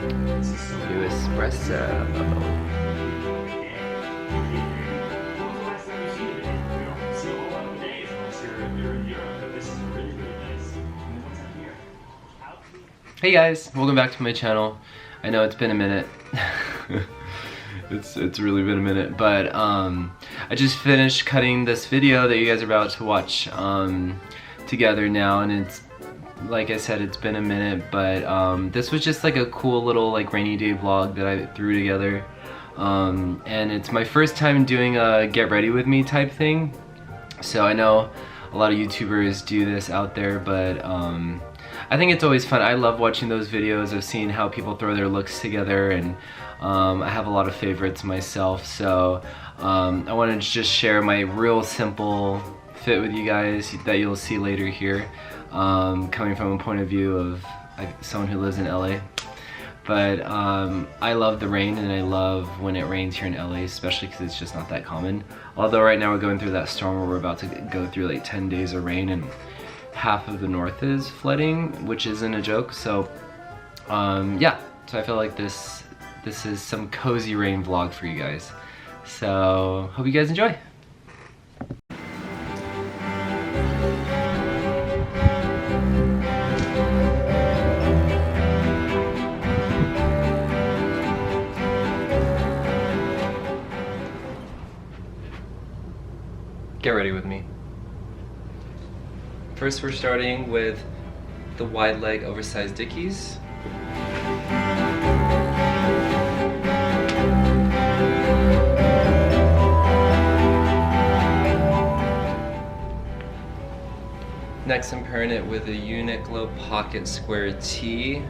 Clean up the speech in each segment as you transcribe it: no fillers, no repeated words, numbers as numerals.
New espresso. Hey guys, welcome back to my channel. I know it's been a minute. It's really been a minute, but I just finished cutting this video that you guys are about to watch together now, and it's, like I said, it's been a minute, but this was just like a cool little like rainy day vlog that I threw together, and it's my first time doing a get ready with me type thing. So I know a lot of YouTubers do this out there, but I think it's always fun. I love watching those videos of seeing how people throw their looks together, and I have a lot of favorites myself, so I wanted to just share my real simple fit with you guys that you'll see later here, coming from a point of view of someone who lives in LA. But I love the rain, and I love when it rains here in LA, especially because it's just not that common. Although right now we're going through that storm where we're about to go through like 10 days of rain, and half of the north is flooding, which isn't a joke. So yeah, so I feel like this is some cozy rain vlog for you guys. So hope you guys enjoy. Get ready with me. First, we're starting with the wide leg oversized dickies. Next, I'm pairing it with a Uniqlo pocket square tee,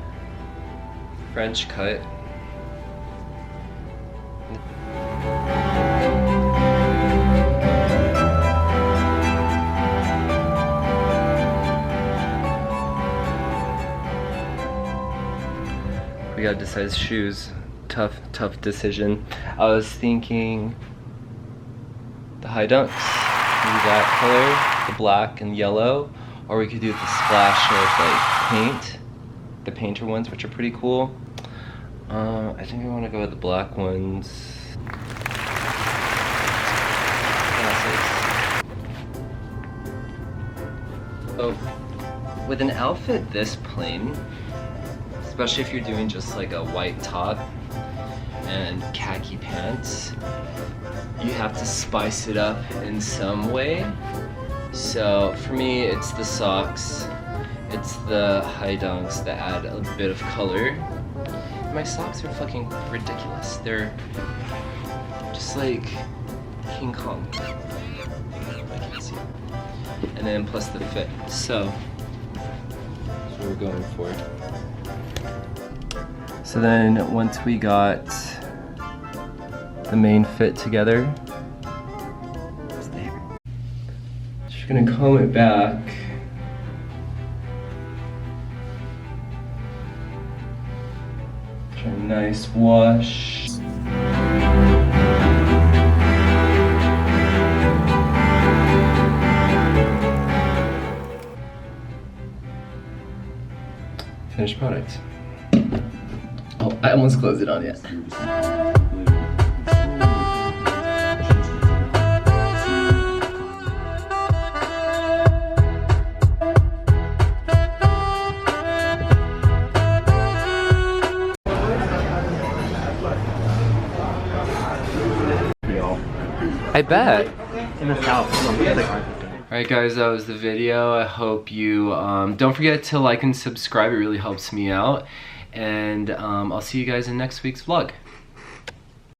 French cut. We gotta decide shoes. Tough decision. I was thinking the high dunks. Maybe that color, the black and yellow, or we could do the splash of like paint, the painter ones, which are pretty cool. I think we want to go with the black ones. Oh, with an outfit this plain, especially if you're doing just like a white top and khaki pants, you have to spice it up in some way. So for me, it's the socks, it's the high dunks that add a bit of color. My socks are fucking ridiculous. They're just like King Kong. I can't see. And then plus the fit. So that's what we're going for. So then once we got the main fit together, it's there. Just gonna comb it back. Try a nice wash. Finished product. Oh, I almost closed it on yet. I bet. In the south. Alright guys, that was the video. I hope you don't forget to like and subscribe. It really helps me out. And I'll see you guys in next week's vlog.